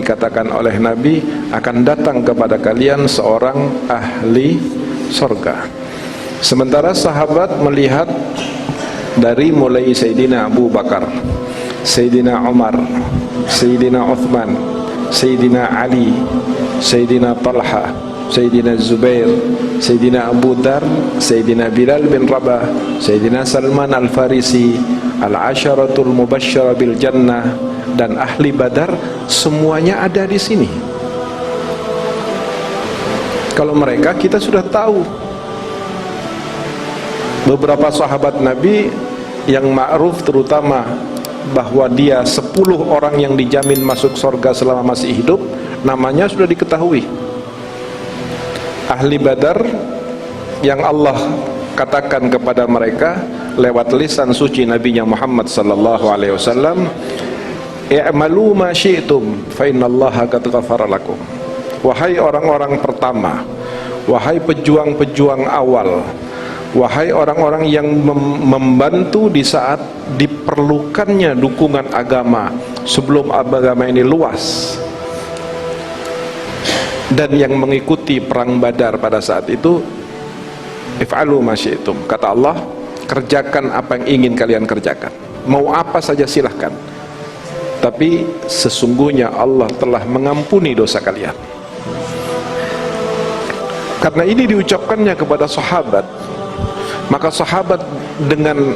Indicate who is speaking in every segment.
Speaker 1: dikatakan oleh Nabi, akan datang kepada kalian seorang ahli surga. Sementara sahabat melihat dari mulai Sayyidina Abu Bakar, Sayyidina Umar, Sayyidina Uthman, Sayyidina Ali, Sayyidina Talha, Sayyidina Zubair, Sayyidina Abu Dhar, Sayyidina Bilal bin Rabah, Sayyidina Salman Al-Farisi, Al-Asharatul Mubashshara bil Jannah, dan ahli Badar, semuanya ada di sini. Kalau mereka kita sudah tahu. Beberapa sahabat Nabi yang ma'ruf terutama bahwa dia 10 orang yang dijamin masuk surga selama masih hidup, namanya sudah diketahui. Ahli Badar yang Allah katakan kepada mereka lewat lisan suci Nabi Muhammad sallallahu alaihi wasallam, "I'malu ma syi'tum fa innallaha qad ghafara lakum." Wahai orang-orang pertama, wahai pejuang-pejuang awal, wahai orang-orang yang membantu di saat diperlukannya dukungan agama sebelum agama ini luas, dan yang mengikuti perang Badar pada saat itu, if'alu ma syi'tum, kata Allah, kerjakan apa yang ingin kalian kerjakan, mau apa saja silahkan, tapi sesungguhnya Allah telah mengampuni dosa kalian. Karena ini diucapkannya kepada sahabat, maka sahabat dengan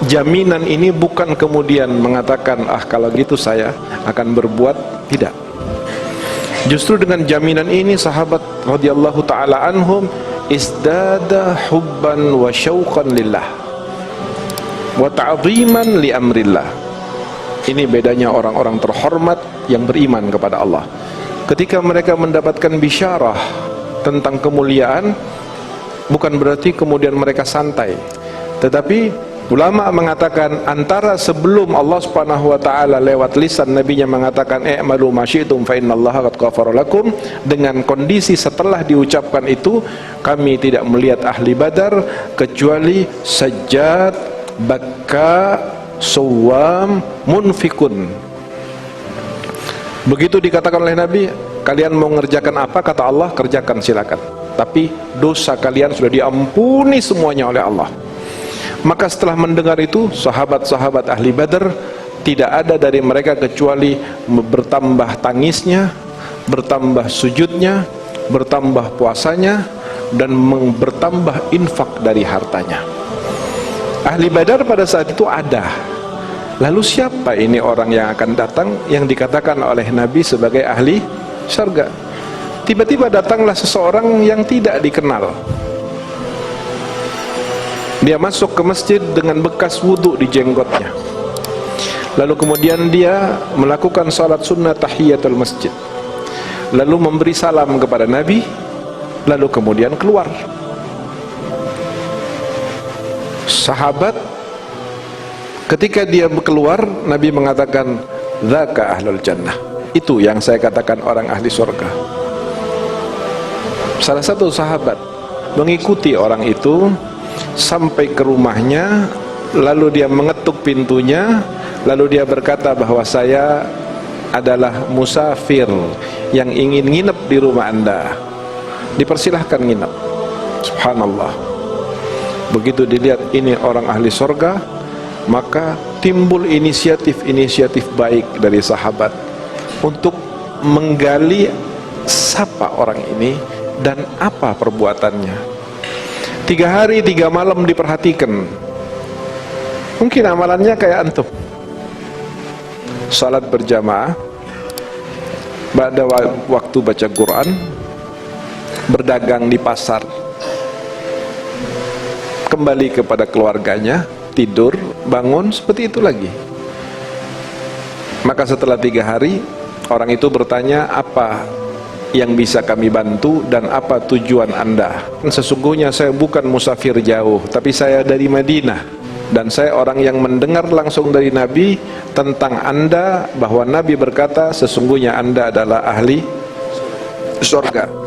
Speaker 1: jaminan ini bukan kemudian mengatakan, ah kalau gitu saya akan berbuat, tidak. Justru dengan jaminan ini sahabat radhiyallahu ta'ala anhum isdada hubban wa syauqan lillah wa ta'ziman li amrillah. Ini bedanya orang-orang terhormat yang beriman kepada Allah. Ketika mereka mendapatkan bisyarah tentang kemuliaan, bukan berarti kemudian mereka santai, tetapi ulama mengatakan antara sebelum Allah Subhanahu wa taala lewat lisan nabinya mengatakan i'malu ma syi'tum fa innallaha qad ghafara lakum, dengan kondisi setelah diucapkan itu, kami tidak melihat ahli Badar kecuali sajjad, bakka, sawam, munfikun. Begitu dikatakan oleh Nabi, kalian mau ngerjakan apa? Kata Allah, kerjakan silakan, tapi dosa kalian sudah diampuni semuanya oleh Allah. Maka setelah mendengar itu, sahabat-sahabat ahli Badar tidak ada dari mereka kecuali bertambah tangisnya, bertambah sujudnya, bertambah puasanya, dan bertambah infak dari hartanya. Ahli Badar pada saat itu ada. Lalu siapa ini orang yang akan datang yang dikatakan oleh Nabi sebagai ahli surga? Tiba-tiba datanglah seseorang yang tidak dikenal. Dia masuk ke masjid dengan bekas wudhu di jenggotnya. Lalu kemudian dia melakukan salat sunnah tahiyatul masjid, lalu memberi salam kepada Nabi, lalu kemudian keluar. Sahabat ketika dia keluar, Nabi mengatakan, dzaka ahlul jannah, itu yang saya katakan orang ahli surga. Salah satu sahabat mengikuti orang itu sampai ke rumahnya, lalu dia mengetuk pintunya, lalu dia berkata bahwa saya adalah musafir yang ingin nginep di rumah Anda, dipersilahkan nginep. Subhanallah. Begitu dilihat ini orang ahli surga, maka timbul inisiatif baik dari sahabat untuk menggali siapa orang ini dan apa perbuatannya. 3 hari 3 malam diperhatikan. Mungkin amalannya kayak antum, salat berjamaah, pada waktu baca Quran, berdagang di pasar, kembali kepada keluarganya, tidur, bangun, seperti itu lagi. Maka setelah 3 hari, orang itu bertanya, apa yang bisa kami bantu dan apa tujuan Anda? Sesungguhnya saya bukan musafir jauh, tapi saya dari Madinah, dan saya orang yang mendengar langsung dari Nabi tentang Anda, bahwa Nabi berkata sesungguhnya Anda adalah ahli surga.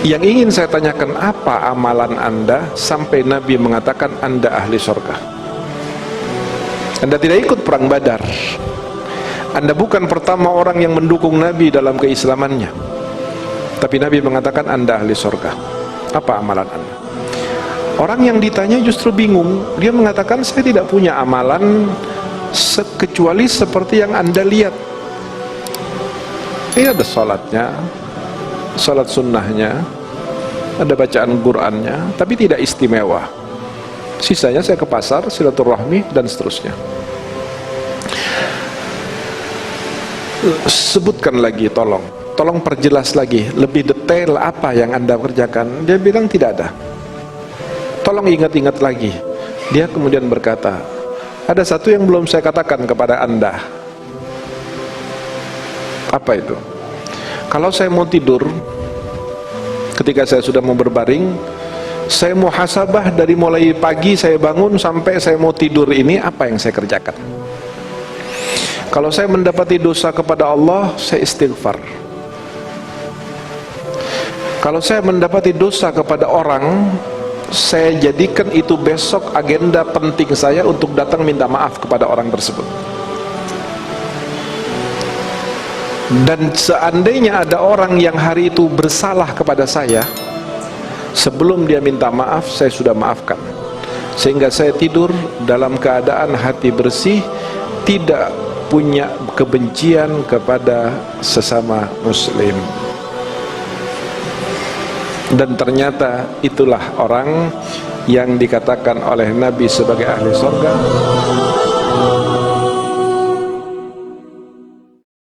Speaker 1: Yang ingin saya tanyakan, apa amalan Anda sampai Nabi mengatakan Anda ahli surga? Anda tidak ikut perang Badar, Anda bukan pertama orang yang mendukung Nabi dalam keislamannya, tapi Nabi mengatakan Anda ahli surga. Apa amalan Anda? Orang yang ditanya justru bingung. Dia mengatakan saya tidak punya amalan kecuali seperti yang Anda lihat. Ini ada salatnya, salat sunnahnya, ada bacaan Qur'annya, tapi tidak istimewa. Sisanya saya ke pasar, silaturahmi, dan seterusnya. Sebutkan lagi, tolong perjelas lagi, lebih detail apa yang Anda kerjakan. Dia bilang tidak ada. Tolong ingat-ingat lagi. Dia kemudian berkata, ada satu yang belum saya katakan kepada Anda. Apa itu? Kalau saya mau tidur, ketika saya sudah mau berbaring, saya muhasabah dari mulai pagi saya bangun sampai saya mau tidur ini, apa yang saya kerjakan? Kalau saya mendapati dosa kepada Allah, saya istighfar. Kalau saya mendapati dosa kepada orang, saya jadikan itu besok agenda penting saya untuk datang minta maaf kepada orang tersebut. Dan seandainya ada orang yang hari itu bersalah kepada saya, sebelum dia minta maaf, saya sudah maafkan. Sehingga saya tidur dalam keadaan hati bersih, tidak punya kebencian kepada sesama muslim. Dan ternyata itulah orang yang dikatakan oleh Nabi sebagai ahli surga.